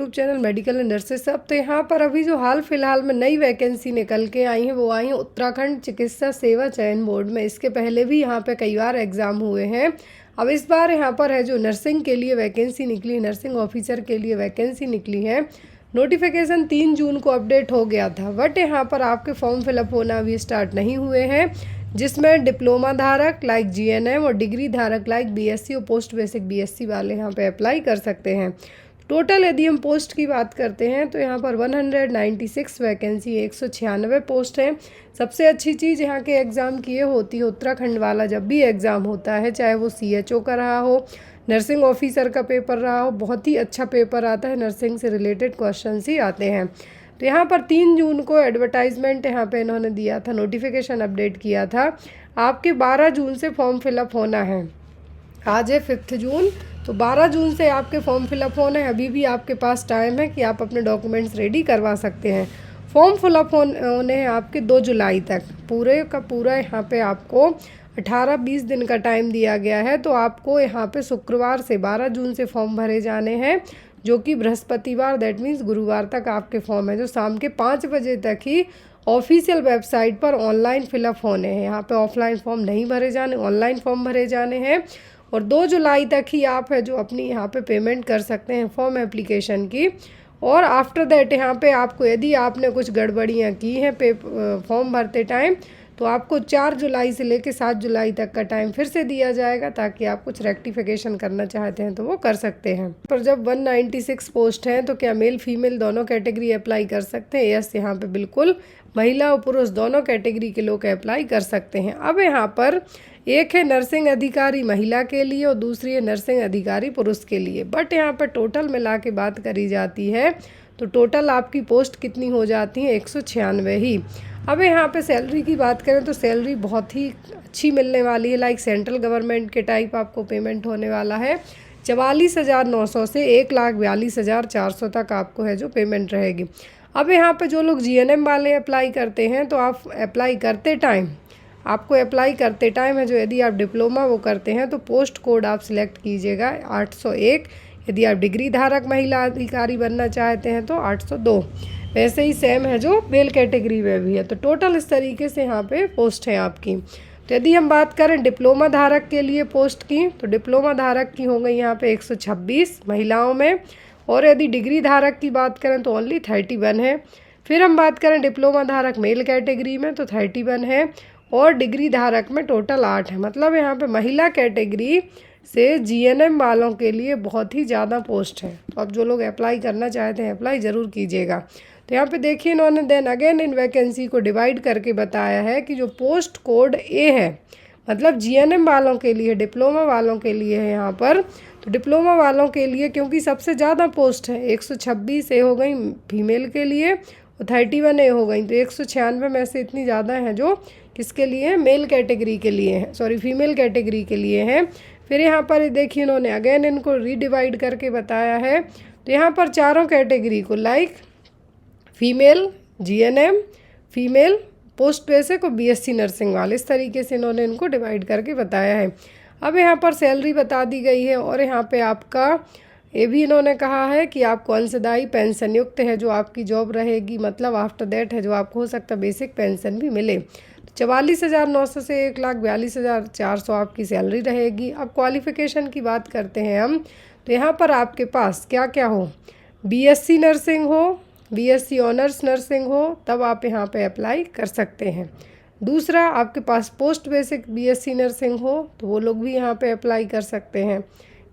YouTube channel medical and nurses सब। तो यहाँ पर अभी जो हाल फिलहाल में नई वैकेंसी निकल के आई हैं वो आई हैं उत्तराखंड चिकित्सा सेवा चयन बोर्ड में। इसके पहले भी यहाँ पे कई बार एग्ज़ाम हुए हैं। अब इस बार यहाँ पर है जो नर्सिंग के लिए वैकेंसी निकली, नर्सिंग ऑफिसर के लिए वैकेंसी निकली है। नोटिफिकेशन 3 जून को अपडेट हो गया था, बट यहाँ पर आपके फॉर्म फिलअप होना अभी स्टार्ट नहीं हुए हैं, जिसमें डिप्लोमा धारक लाइक जीएनएम और डिग्री धारक लाइक बीएससी और पोस्ट बेसिक बीएससी वाले यहाँ पे अप्लाई कर सकते हैं। टोटल यदि हम पोस्ट की बात करते हैं तो यहाँ पर 196 वैकेंसी 196 पोस्ट हैं। सबसे अच्छी चीज़ यहाँ के एग्ज़ाम की ये होती है, उत्तराखंड वाला जब भी एग्ज़ाम होता है, चाहे वो सीएचओ का रहा हो, नर्सिंग ऑफिसर का पेपर रहा हो, बहुत ही अच्छा पेपर आता है, नर्सिंग से रिलेटेड क्वेश्चंस ही आते हैं। तो यहाँ पर 3 जून को एडवर्टाइजमेंट यहाँ पे इन्होंने दिया था, नोटिफिकेशन अपडेट किया था। आपके 12 जून से फॉर्म फिलअप होना है। आज है 5 जून, तो 12 जून से आपके फॉर्म फिलअप होने हैं। अभी भी आपके पास टाइम है कि आप अपने डॉक्यूमेंट्स रेडी करवा सकते हैं। फॉर्म फिलअप होने हैं आपके 2 जुलाई तक। पूरे का पूरा यहाँ पे आपको 18-20 दिन का टाइम दिया गया है। तो आपको यहाँ पे शुक्रवार से 12 जून से फॉर्म भरे जाने हैं, जो कि बृहस्पतिवार दैट मीन्स गुरुवार तक आपके फॉर्म है जो शाम के 5 बजे तक ही ऑफिशियल वेबसाइट पर ऑनलाइन फिलअप होने हैं। यहाँ पे ऑफलाइन फॉर्म नहीं भरे जाने, ऑनलाइन फॉर्म भरे जाने हैं। और 2 जुलाई तक ही आप है जो अपनी यहाँ पे पेमेंट कर सकते हैं फॉर्म एप्लीकेशन की। और आफ्टर दैट यहाँ पे आपको यदि आपने कुछ गड़बड़ियाँ की हैं फॉर्म भरते टाइम, तो आपको 4 जुलाई से लेकर 7 जुलाई तक का टाइम फिर से दिया जाएगा, ताकि आप कुछ रेक्टिफिकेशन करना चाहते हैं तो वो कर सकते हैं। पर जब 196 पोस्ट हैं तो क्या मेल फीमेल दोनों कैटेगरी अप्लाई कर सकते हैं? यस, यहाँ पे बिल्कुल महिला और पुरुष दोनों कैटेगरी के लोग अप्लाई कर सकते हैं। अब यहाँ पर एक है नर्सिंग अधिकारी महिला के लिए और दूसरी है नर्सिंग अधिकारी पुरुष के लिए, बट यहाँ पर टोटल मिला के बात करी जाती है तो टोटल आपकी पोस्ट कितनी हो जाती है? 196 ही। अब यहाँ पे सैलरी की बात करें तो सैलरी बहुत ही अच्छी मिलने वाली है, लाइक सेंट्रल गवर्नमेंट के टाइप आपको पेमेंट होने वाला है। 44,900 से 1,42,400 तक आपको है जो पेमेंट रहेगी। अब यहाँ पे जो लोग जीएनएम वाले अप्लाई करते हैं तो आप अप्लाई करते टाइम है जो यदि आप डिप्लोमा वो करते हैं तो पोस्ट कोड आप सिलेक्ट कीजिएगा 801। यदि आप डिग्री धारक महिला अधिकारी बनना चाहते हैं तो 802। वैसे ही सेम है जो मेल कैटेगरी में भी है। तो टोटल इस तरीके से यहाँ पे पोस्ट है आपकी। तो यदि हम बात करें डिप्लोमा धारक के लिए पोस्ट की, तो डिप्लोमा धारक की हो गई यहाँ पे 126 महिलाओं में। और यदि डिग्री धारक की बात करें तो ओनली 31 है। फिर हम बात करें डिप्लोमा धारक मेल कैटेगरी में तो 31 है, और डिग्री धारक में टोटल 8 है। मतलब यहाँ पे महिला कैटेगरी से जीएनएम वालों के लिए बहुत ही ज़्यादा पोस्ट है। तो अब जो लोग अप्लाई करना चाहते हैं अप्लाई ज़रूर कीजिएगा। तो यहाँ पे देखिए इन्होंने देन अगेन इन वैकेंसी को डिवाइड करके बताया है कि जो पोस्ट कोड ए है, मतलब जीएनएम वालों के लिए, डिप्लोमा वालों के लिए है यहाँ पर। तो डिप्लोमा वालों के लिए क्योंकि सबसे ज़्यादा पोस्ट है, 126 ए हो गई फीमेल के लिए और 31 ए हो गई, तो 196 में से इतनी ज़्यादा है जो किसके लिए है? मेल कैटेगरी के लिए है, सॉरी फीमेल कैटेगरी के लिए है। फिर यहाँ पर देखिए इन्होंने अगेन इनको रीडिवाइड करके बताया है। तो यहाँ पर चारों कैटेगरी को like female GNM, female post basic और बीएससी नर्सिंग वाले, इस तरीके से इन्होंने इनको डिवाइड करके बताया है। अब यहाँ पर सैलरी बता दी गई है, और यहाँ पे आपका ये भी इन्होंने कहा है कि आपको अंशदायी पेंशन युक्त है जो आपकी जॉब रहेगी, मतलब आफ्टर दैट है जो आपको हो सकता है बेसिक पेंशन भी मिले। 44,900 से 1,42,400 आपकी सैलरी रहेगी। अब क्वालिफ़िकेशन की बात करते हैं हम, तो यहाँ पर आपके पास क्या क्या हो? बीएससी नर्सिंग हो, बीएससी ऑनर्स नर्सिंग हो, तब आप यहाँ पे अप्लाई कर सकते हैं। दूसरा, आपके पास पोस्ट बेसिक बीएससी नर्सिंग हो तो वो लोग भी यहाँ पे अप्लाई कर सकते हैं।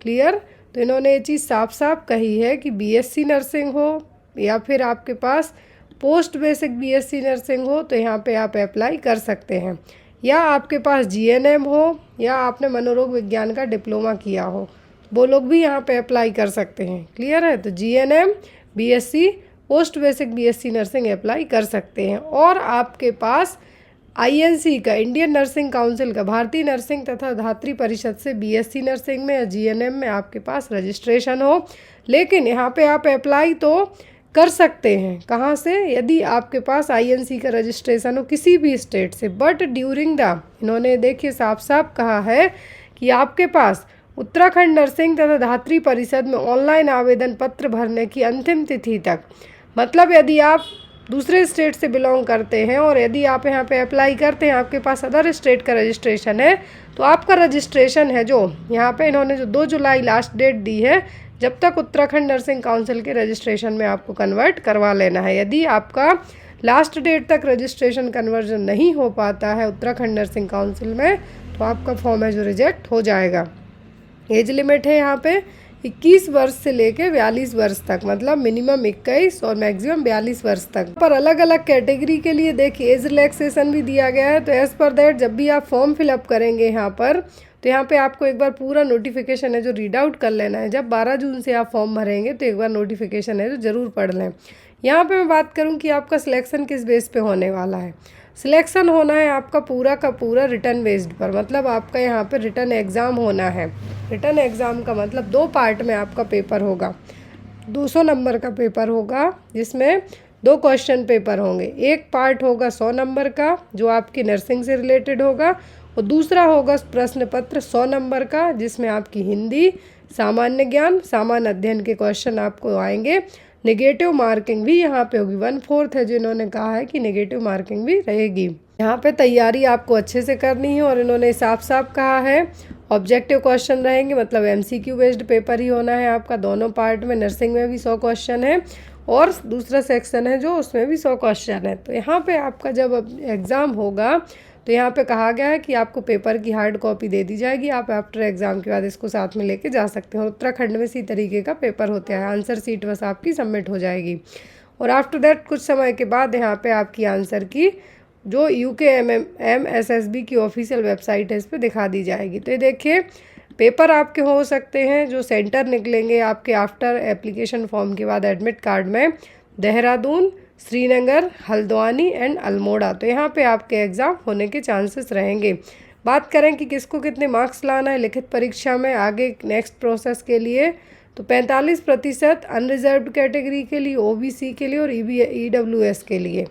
क्लियर? तो इन्होंने ये चीज़ साफ साफ कही है कि बीएससी नर्सिंग हो या फिर आपके पास पोस्ट बेसिक बीएससी नर्सिंग हो तो यहाँ पे आप अप्लाई कर सकते हैं, या आपके पास जीएनएम हो या आपने मनोरोग विज्ञान का डिप्लोमा किया हो, वो लोग भी यहाँ पे अप्लाई कर सकते हैं। क्लियर है? तो GNM, BSc, post basic BSc nursing apply कर सकते हैं। और आपके पास आईएनसी का, इंडियन नर्सिंग काउंसिल का, भारतीय नर्सिंग तथा धात्री परिषद से बीएससी नर्सिंग में या जीएनएम में आपके पास रजिस्ट्रेशन हो। लेकिन यहाँ पे आप अप्लाई तो कर सकते हैं, कहाँ से? यदि आपके पास आईएनसी का रजिस्ट्रेशन हो किसी भी स्टेट से, बट ड्यूरिंग द, इन्होंने देखिए साफ साफ कहा है कि आपके पास उत्तराखंड नर्सिंग तथा धात्री परिषद में ऑनलाइन आवेदन पत्र भरने की अंतिम तिथि तक। मतलब यदि आप दूसरे स्टेट से बिलोंग करते हैं और यदि आप यहाँ पे अप्लाई करते हैं, आपके पास अदर स्टेट का रजिस्ट्रेशन है, तो आपका रजिस्ट्रेशन है जो यहाँ पे इन्होंने जो 2 जुलाई लास्ट डेट दी है, जब तक उत्तराखंड नर्सिंग काउंसिल के रजिस्ट्रेशन में आपको कन्वर्ट करवा लेना है। यदि आपका लास्ट डेट तक रजिस्ट्रेशन कन्वर्जन नहीं हो पाता है उत्तराखंड नर्सिंग काउंसिल में, तो आपका फॉर्म है जो रिजेक्ट हो जाएगा। एज लिमिट है यहाँ पे 21 वर्ष से लेके 42 वर्ष तक, मतलब मिनिमम 21 और मैक्सिमम 42 वर्ष तक। पर अलग अलग कैटेगरी के लिए देखिए एज रिलैक्सेशन भी दिया गया है। तो एज़ पर दैट जब भी आप फॉर्म फिलअप करेंगे यहाँ पर, तो यहाँ पे आपको एक बार पूरा नोटिफिकेशन है जो रीड आउट कर लेना है। जब 12 जून से आप फॉर्म भरेंगे तो एक बार नोटिफिकेशन है जो ज़रूर पढ़ लें। यहाँ पे मैं बात करूँ कि आपका सिलेक्शन किस बेस पे होने वाला है। सिलेक्शन होना है आपका पूरा का पूरा रिटर्न बेस्ड पर, मतलब आपका यहाँ पे रिटर्न एग्ज़ाम होना है। रिटर्न एग्ज़ाम का मतलब 2 पार्ट में आपका पेपर होगा। 200 नंबर का पेपर होगा जिसमें 2 क्वेश्चन पेपर होंगे। एक पार्ट होगा 100 नंबर का जो आपकी नर्सिंग से रिलेटेड होगा, और दूसरा होगा प्रश्न पत्र 100 नंबर का जिसमें आपकी हिंदी, सामान्य ज्ञान, सामान्य अध्ययन के क्वेश्चन आपको आएंगे। नेगेटिव मार्किंग भी यहाँ पे होगी, 1/4 है जो इन्होंने कहा है कि नेगेटिव मार्किंग भी रहेगी। यहाँ पे तैयारी आपको अच्छे से करनी है और इन्होंने साफ साफ कहा है ऑब्जेक्टिव क्वेश्चन रहेंगे, मतलब MCQ बेस्ड पेपर ही होना है आपका दोनों पार्ट में। नर्सिंग में भी 100 क्वेश्चन है और दूसरा सेक्शन है जो उसमें भी 100 क्वेश्चन है। तो यहाँ पे आपका जब एग्ज़ाम होगा तो यहाँ पे कहा गया है कि आपको पेपर की हार्ड कॉपी दे दी जाएगी, आप आफ्टर एग्ज़ाम के बाद इसको साथ में लेके जा सकते हो। उत्तराखंड में इसी तरीके का पेपर होता है, आंसर सीट बस आपकी सबमिट हो जाएगी और आफ्टर दैट कुछ समय के बाद यहाँ पे आपकी आंसर की जो UKMSSB की ऑफिशियल वेबसाइट है इस पर दिखा दी जाएगी। तो ये देखिए पेपर आपके हो सकते हैं जो सेंटर निकलेंगे आपके आफ्टर एप्लीकेशन फॉर्म के बाद एडमिट कार्ड में, देहरादून, श्रीनगर, हल्द्वानी एंड अल्मोड़ा। तो यहाँ पे आपके एग्ज़ाम होने के चांसेस रहेंगे। बात करें कि किसको कितने मार्क्स लाना है लिखित परीक्षा में आगे नेक्स्ट प्रोसेस के लिए, तो 45% अनरिजर्व्ड कैटेगरी के लिए, OBC के लिए और EWS के लिए,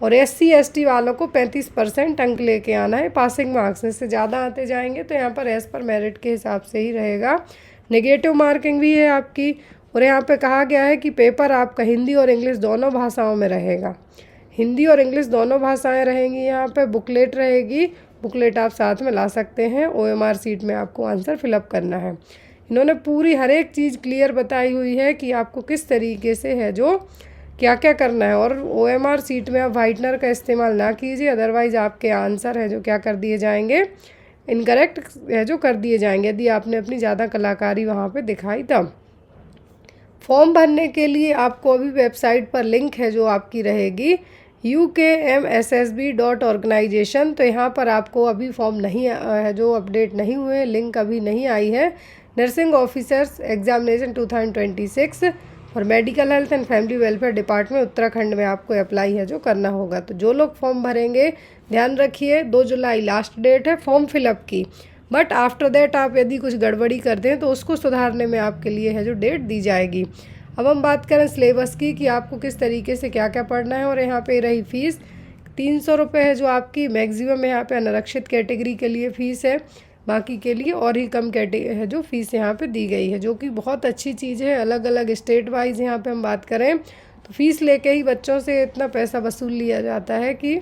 और SC ST वालों को 35% अंक लेके आना है पासिंग मार्क्स। इससे ज़्यादा आते जाएंगे तो यहाँ पर एज़ पर मेरिट के हिसाब से ही रहेगा। नेगेटिव मार्किंग भी है आपकी, और यहाँ पे कहा गया है कि पेपर आपका हिंदी और इंग्लिश दोनों भाषाओं में रहेगा। हिंदी और इंग्लिश दोनों भाषाएं रहेंगी। यहाँ पे बुकलेट रहेगी, बुकलेट आप साथ में ला सकते हैं। OMR सीट में आपको आंसर फिलअप करना है। इन्होंने पूरी हर एक चीज़ क्लियर बताई हुई है कि आपको किस तरीके से है जो क्या क्या करना है। और OMR सीट में आप वाइटनर का इस्तेमाल ना कीजिए, अदरवाइज़ आपके आंसर है जो क्या कर दिए जाएंगे, इनकरेक्ट है जो कर दिए जाएंगे यदि आपने अपनी ज़्यादा कलाकारी वहाँ पे दिखाई तब। फॉर्म भरने के लिए आपको अभी वेबसाइट पर लिंक है जो आपकी रहेगी ukmssb.organization। तो यहाँ पर आपको अभी फॉर्म नहीं है जो अपडेट नहीं हुए, लिंक अभी नहीं आई है। नर्सिंग ऑफिसर्स एग्जामिनेशन 2026 और medical health and family welfare department Uttarakhand में आपको अप्लाई है जो करना होगा। तो जो लोग फॉर्म भरेंगे ध्यान रखिए 2 जुलाई लास्ट डेट है फॉर्म फिलअप की, बट आफ्टर दैट आप यदि कुछ गड़बड़ी करते हैं तो उसको सुधारने में आपके लिए है जो डेट दी जाएगी। अब हम बात करें सिलेबस की कि आपको किस तरीके से क्या क्या पढ़ना है। और यहाँ पे रही फ़ीस 300 रुपये है जो आपकी मैक्सिमम यहाँ पे अनारक्षित कैटेगरी के लिए फ़ीस है, बाकी के लिए और ही कम कैटेगरी है जो फ़ीस यहाँ पे दी गई है, जो कि बहुत अच्छी चीज़ है। अलग अलग स्टेट वाइज यहाँ पे हम बात करें तो फ़ीस लेके ही बच्चों से इतना पैसा वसूल लिया जाता है कि।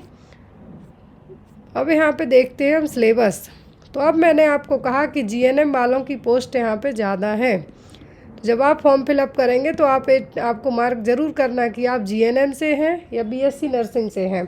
अब यहाँ पे देखते हैं हम सिलेबस। तो अब मैंने आपको कहा कि GNM वालों की पोस्ट यहाँ पे ज़्यादा है। तो जब आप फॉर्म फिलअप करेंगे तो आपको मार्क ज़रूर करना कि आप GNM से हैं या BSc नर्सिंग से हैं।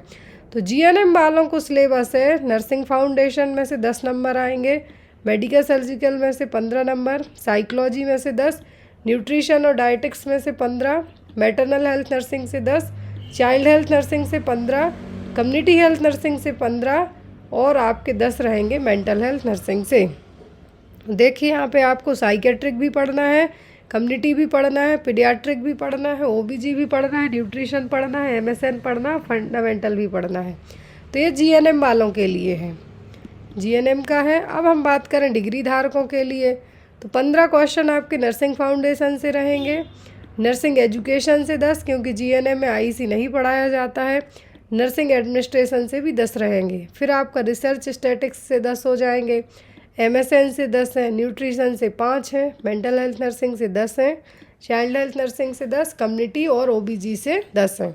तो GNM वालों को सिलेबस है नर्सिंग फाउंडेशन में से 10 नंबर आएंगे, मेडिकल सर्जिकल में से 15 नंबर, साइकोलॉजी में से 10, न्यूट्रिशन और डाइटिक्स में से 15, मैटरनल हेल्थ नर्सिंग से 10, चाइल्ड हेल्थ नर्सिंग से 15, कम्युनिटी हेल्थ नर्सिंग से 15 और आपके 10 रहेंगे मेंटल हेल्थ नर्सिंग से। देखिए यहाँ पे आपको साइकेट्रिक भी पढ़ना है, कम्युनिटी भी पढ़ना है, पीडियाट्रिक भी पढ़ना है, OBG भी पढ़ना है, न्यूट्रिशन पढ़ना है, MSN पढ़ना है, फंडामेंटल भी पढ़ना है। तो ये GNM वालों के लिए है, GNM का है। अब हम बात करें डिग्री धारकों के लिए तो 15 क्वेश्चन आपके नर्सिंग फाउंडेशन से रहेंगे, नर्सिंग एजुकेशन से 10 क्योंकि GNM में IC नहीं पढ़ाया जाता है, नर्सिंग एडमिनिस्ट्रेशन से भी 10 रहेंगे। फिर आपका रिसर्च स्टैटिक्स से 10 हो जाएंगे, MSN से 10 हैं, न्यूट्रिशन से 5 हैं, मेंटल हेल्थ नर्सिंग से 10 हैं, चाइल्ड हेल्थ नर्सिंग से 10, कम्युनिटी और OBG से 10 हैं।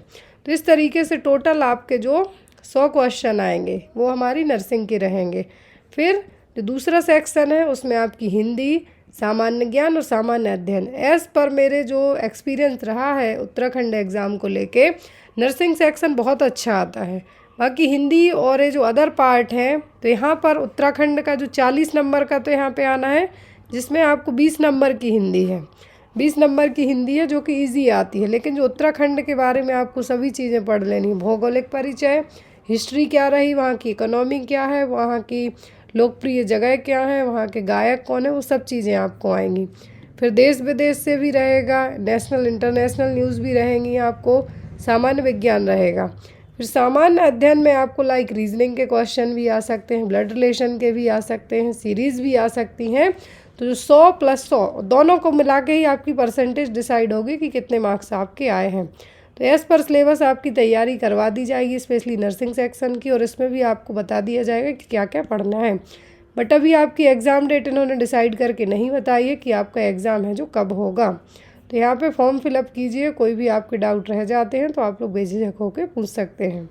तो इस तरीके से टोटल आपके जो 100 क्वेश्चन आएंगे वो हमारी नर्सिंग के रहेंगे। फिर जो दूसरा सेक्शन है उसमें आपकी हिंदी, सामान्य ज्ञान और सामान्य अध्ययन। एज़ पर मेरे जो एक्सपीरियंस रहा है उत्तराखंड एग्ज़ाम को लेके, नर्सिंग सेक्शन बहुत अच्छा आता है। बाकी हिंदी और ये जो अदर पार्ट हैं तो यहाँ पर उत्तराखंड का जो 40 नंबर का तो यहाँ पे आना है, जिसमें आपको 20 नंबर की हिंदी है, 20 नंबर की हिंदी है जो कि इजी आती है। लेकिन जो उत्तराखंड के बारे में आपको सभी चीज़ें पढ़ लेनी, भौगोलिक परिचय, हिस्ट्री क्या रही, वहाँ की इकोनॉमी क्या है, वहाँ की लोकप्रिय जगह क्या है, वहाँ के गायक कौन है, वो सब चीज़ें आपको आएंगी। फिर देश विदेश से भी रहेगा, नेशनल इंटरनेशनल न्यूज़ भी रहेंगी, आपको सामान्य विज्ञान रहेगा। फिर सामान्य अध्ययन में आपको लाइक रीजनिंग के क्वेश्चन भी आ सकते हैं, ब्लड रिलेशन के भी आ सकते हैं, सीरीज़ भी आ सकती हैं। तो जो 100 + 100 दोनों को मिला के ही आपकी परसेंटेज डिसाइड होगी कि कितने मार्क्स आपके आए हैं। तो एज़ पर सिलेबस आपकी तैयारी करवा दी जाएगी, स्पेशली नर्सिंग सेक्शन की, और इसमें भी आपको बता दिया जाएगा कि क्या क्या पढ़ना है। बट अभी आपकी एग्ज़ाम डेट इन्होंने डिसाइड करके नहीं बताई है कि आपका एग्ज़ाम है जो कब होगा। तो यहाँ पे फॉर्म फिलअप कीजिए, कोई भी आपके डाउट रह जाते हैं तो आप लोग बेझिझक होकर पूछ सकते हैं।